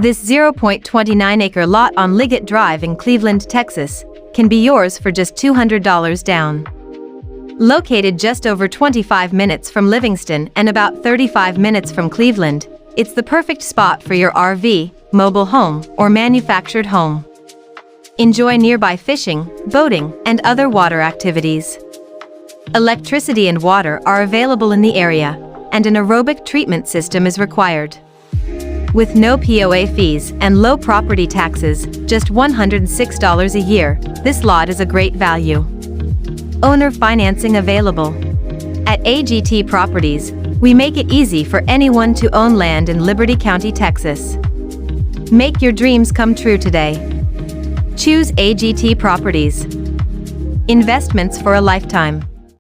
This 0.29-acre lot on Liggett Drive in Cleveland, Texas, can be yours for just $200 down. Located just over 25 minutes from Livingston and about 35 minutes from Cleveland, it's the perfect spot for your RV, mobile home, or manufactured home. Enjoy nearby fishing, boating, and other water activities. Electricity and water are available in the area, and an aerobic treatment system is required. With no POA fees and low property taxes, just $106 a year, this lot is a great value. Owner financing available. At AGT Properties, we make it easy for anyone to own land in Liberty County, Texas. Make your dreams come true today. Choose AGT Properties. Investments for a lifetime.